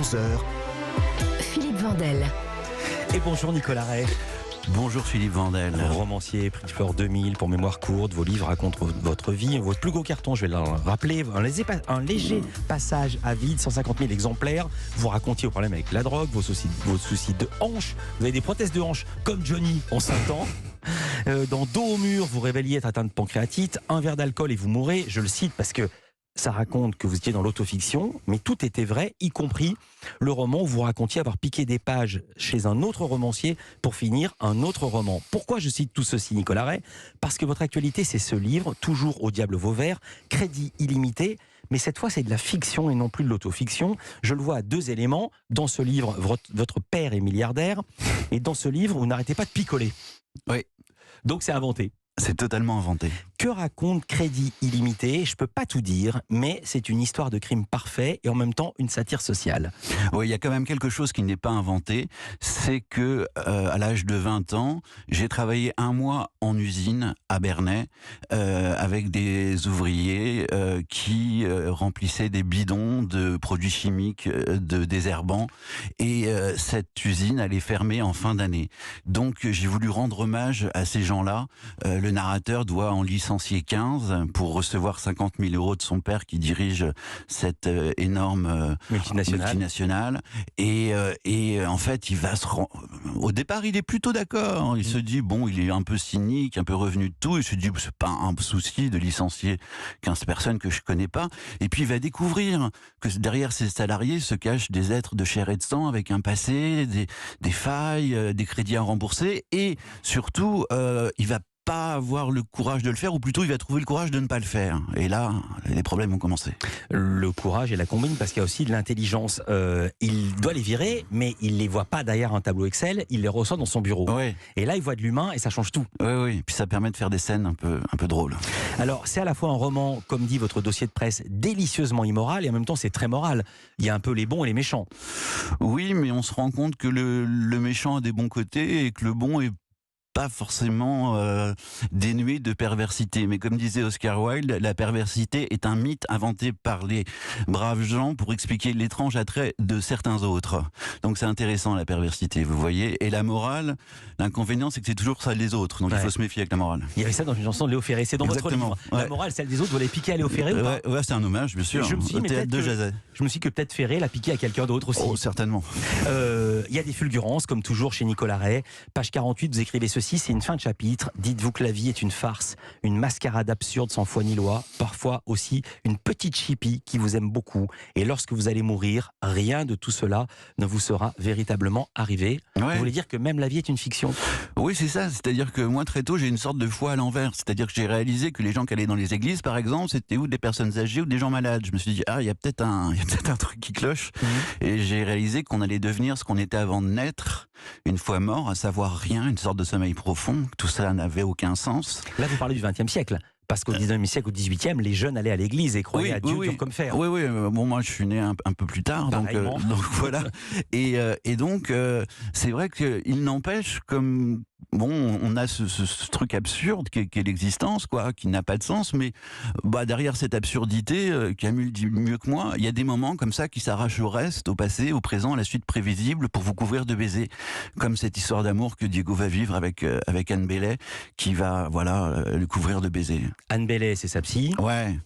11h. Philippe Vandel. Et bonjour Nicolas Ray. Bonjour Philippe Vandel. Romancier, prix de Fleur 2000 pour Mémoire courte. Vos livres racontent votre vie. Votre plus gros carton, je vais le rappeler, un léger passage à vide, 150 000 exemplaires. Vous racontiez vos problèmes avec la drogue, vos soucis de hanches. Vous avez des prothèses de hanches comme Johnny en 5 ans. Dans Dos au mur, vous révéliez être atteint de pancréatite. Un verre d'alcool et vous mourrez. Je le cite parce que ça raconte que vous étiez dans l'autofiction, mais tout était vrai, y compris le roman où vous racontiez avoir piqué des pages chez un autre romancier pour finir un autre roman. Pourquoi je cite tout ceci, Nicolas Ray ? Parce que votre actualité, c'est ce livre, Toujours au diable Vauvert, crédit illimité, mais cette fois, c'est de la fiction et non plus de l'autofiction. Je le vois à 2 éléments. Dans ce livre, votre père est milliardaire, et dans ce livre, vous n'arrêtez pas de picoler. Oui. Donc c'est inventé. C'est totalement inventé. Que raconte Crédit illimité ? Je ne peux pas tout dire, mais c'est une histoire de crime parfait et en même temps une satire sociale. Oui, il y a quand même quelque chose qui n'est pas inventé, c'est que à l'âge de 20 ans, j'ai travaillé 1 mois en usine à Bernay avec des ouvriers qui remplissaient des bidons de produits chimiques de désherbants, et cette usine allait fermer en fin d'année. Donc j'ai voulu rendre hommage à ces gens-là. Le narrateur doit en licencier 15 pour recevoir 50 000 € de son père qui dirige cette énorme multinationale. Et en fait, au départ, il est plutôt d'accord. Il se dit, bon, il est un peu cynique, un peu revenu de tout. Il se dit, c'est pas un souci de licencier 15 personnes que je connais pas. Et puis, il va découvrir que derrière ces salariés se cachent des êtres de chair et de sang avec un passé, des failles, des crédits à rembourser. Et surtout, il va pas avoir le courage de le faire, ou plutôt il va trouver le courage de ne pas le faire. Et là, les problèmes vont commencer. Le courage et la combine, parce qu'il y a aussi de l'intelligence. Il doit les virer, mais il les voit pas derrière un tableau Excel, il les reçoit dans son bureau. Ouais. Et là, il voit de l'humain et ça change tout. Oui. Puis ça permet de faire des scènes un peu drôles. Alors, c'est à la fois un roman, comme dit votre dossier de presse, délicieusement immoral, et en même temps, c'est très moral. Il y a un peu les bons et les méchants. Oui, mais on se rend compte que le méchant a des bons côtés et que le bon est pas forcément dénué de perversité. Mais comme disait Oscar Wilde, la perversité est un mythe inventé par les braves gens pour expliquer l'étrange attrait de certains autres. Donc c'est intéressant, la perversité, vous voyez. Et la morale, l'inconvénient, c'est que c'est toujours celle des autres. Donc il faut se méfier avec la morale. Il y avait ça dans une chanson de Léo Ferré, c'est dans votre livre. La morale, celle des autres, vous l'avez piqué à Léo Ferré ou pas ? Ouais, c'est un hommage, bien sûr. Je me suis dit, je me suis dit que peut-être Ferré l'a piqué à quelqu'un d'autre aussi. Oh, certainement. Il y a des fulgurances, comme toujours chez Nicolas Ray. Page 48, vous écrivez ceci, c'est une fin de chapitre. Dites-vous que la vie est une farce, une mascarade absurde sans foi ni loi, parfois aussi une petite chipie qui vous aime beaucoup. Et lorsque vous allez mourir, rien de tout cela ne vous sera véritablement arrivé. Ouais. Vous voulez dire que même la vie est une fiction ? Oui, c'est ça. C'est-à-dire que moi, très tôt, j'ai une sorte de foi à l'envers. C'est-à-dire que j'ai réalisé que les gens qui allaient dans les églises, par exemple, c'était ou des personnes âgées ou des gens malades. Je me suis dit, il y a peut-être un truc qui cloche. Et j'ai réalisé qu'on allait devenir ce qu'on était avant de naître, une fois mort, à savoir rien, une sorte de sommeil profond. Tout ça n'avait aucun sens. Là, vous parlez du XXe siècle. Parce qu'au XIXe siècle, au XVIIIe, les jeunes allaient à l'église et croyaient à Dieu dur comme fer. Oui. Bon, moi, je suis né un peu plus tard, donc voilà. Et donc, c'est vrai qu'il n'empêche, comme bon, on a ce truc absurde qu'est l'existence, quoi, qui n'a pas de sens, mais derrière cette absurdité, Camus dit mieux que moi, il y a des moments comme ça qui s'arrachent au reste, au passé, au présent, à la suite prévisible, pour vous couvrir de baisers, comme cette histoire d'amour que Diego va vivre avec Anne Bellet, qui va le couvrir de baisers. Anne Bellet, c'est sa psy,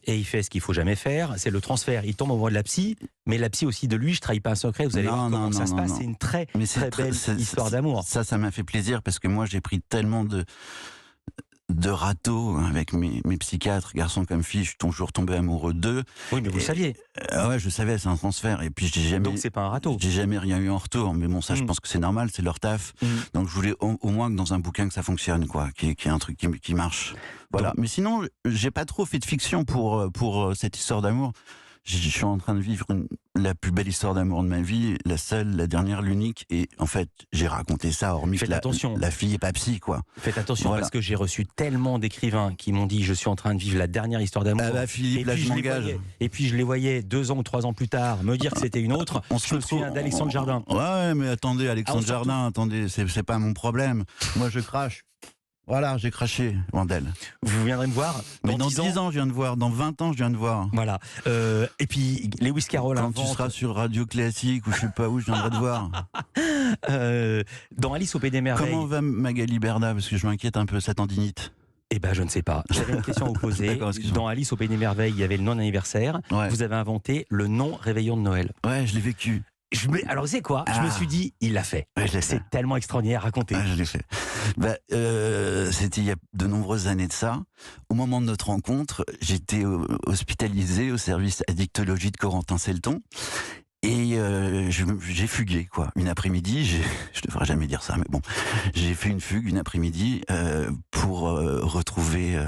et il fait ce qu'il faut jamais faire, c'est le transfert. Il tombe au bras de la psy, mais la psy aussi de lui. Je trahis pas un secret, vous allez voir comment ça se passe. C'est une très belle histoire d'amour. Ça m'a fait plaisir, parce que moi j'ai pris tellement de râteaux avec mes psychiatres, garçons comme filles, je suis toujours tombé amoureux d'eux. Oui, mais vous le saviez. Ouais, je savais, c'est un transfert. Et puis donc c'est pas un râteau. J'ai jamais rien eu en retour. Mais bon, ça, je pense que c'est normal, c'est leur taf. Donc je voulais au moins que dans un bouquin que ça fonctionne, quoi, qu'il y ait un truc qui marche. Voilà. Donc, mais sinon, j'ai pas trop fait de fiction pour cette histoire d'amour. Je suis en train de vivre la plus belle histoire d'amour de ma vie, la seule, la dernière, l'unique. Et en fait, j'ai raconté ça, hormis que la fille est pas psy, quoi. Faites attention, parce que j'ai reçu tellement d'écrivains qui m'ont dit je suis en train de vivre la dernière histoire d'amour. Philippe, là je m'engage. Et puis je les voyais 2 ans ou 3 ans plus tard me dire que c'était une autre. Je me souviens d'Alexandre Jardin. Ouais, mais attendez, Alexandre Jardin, attendez, c'est pas mon problème. Moi je crache. Voilà, j'ai craché, Vandel. Vous viendrez me voir Mais dans 10 10 ans, je viens de voir. Dans 20 ans, je viens de voir. Voilà. Et puis, Lewis Carroll Quand tu seras sur Radio Classique ou je sais pas où, je viendrai te voir. Dans Alice au Pays des Merveilles. Comment va Magali Berda? Parce que je m'inquiète un peu, sa tendinite. Eh ben, je ne sais pas. J'avais une question à vous poser. D'accord, excuse-moi. Dans Alice au Pays des Merveilles, il y avait le non-anniversaire. Ouais. Vous avez inventé le non-réveillon de Noël. Ouais, je l'ai vécu. Alors, c'est quoi? Je me suis dit, il l'a fait. Ouais, je l'ai fait. C'est tellement extraordinaire à raconter. Ah, je l'ai fait. C'était il y a de nombreuses années de ça. Au moment de notre rencontre, j'étais hospitalisé au service addictologie de Corentin Selton. Et j'ai fugué, quoi. Une après-midi, je devrais jamais dire ça, mais bon, j'ai fait une fugue une après-midi pour retrouver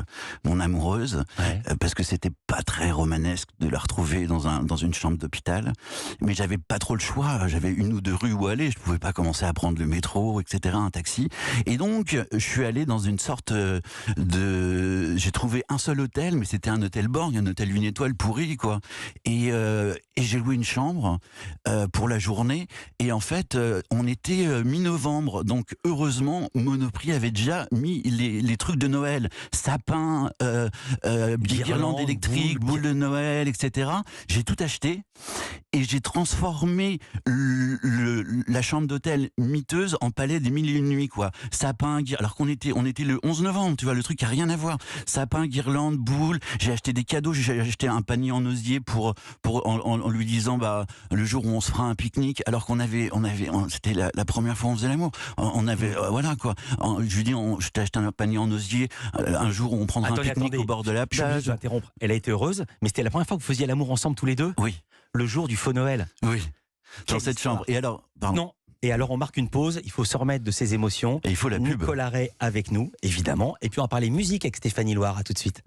mon amoureuse, Ouais. parce que c'était pas très romanesque de la retrouver dans une chambre d'hôpital. Mais j'avais pas trop le choix. J'avais 1 ou 2 rues où aller. Je pouvais pas commencer à prendre le métro, etc., un taxi. Et donc, je suis allé dans une sorte j'ai trouvé un seul hôtel, mais c'était un hôtel borgne, un hôtel 1 étoile pourri, quoi. Et j'ai loué une chambre pour la journée. Et en fait, on était mi-novembre, donc heureusement, Monoprix avait déjà mis les trucs de Noël, sapin, guirlandes électriques, boules de Noël, etc. J'ai tout acheté et j'ai transformé la chambre d'hôtel miteuse en palais des 1000 et une nuits, quoi. Sapin, alors on était le 11 novembre, tu vois, le truc a rien à voir. Sapin, guirlande, boules. J'ai acheté des cadeaux. J'ai acheté un panier en osier en lui disant, bah, le jour où on se fera un pique-nique, alors c'était la première fois on faisait l'amour. On avait, voilà, quoi. Je lui dis, je t'ai acheté un panier en osier, un jour où on prendra un pique-nique au bord de la Je suis obligé plage. de l'interrompre. Elle a été heureuse, mais c'était la première fois que vous faisiez l'amour ensemble tous les deux? Oui, Le jour du faux Noël. oui. Dans Quelle cette histoire. chambre. Et alors, pardon. Non. Et alors, on marque une pause. Il faut se remettre de ses émotions. Et il faut la pub. Nicolas Ray avec nous, évidemment. Et puis, on va parler musique avec Stéphanie Loire. À tout de suite.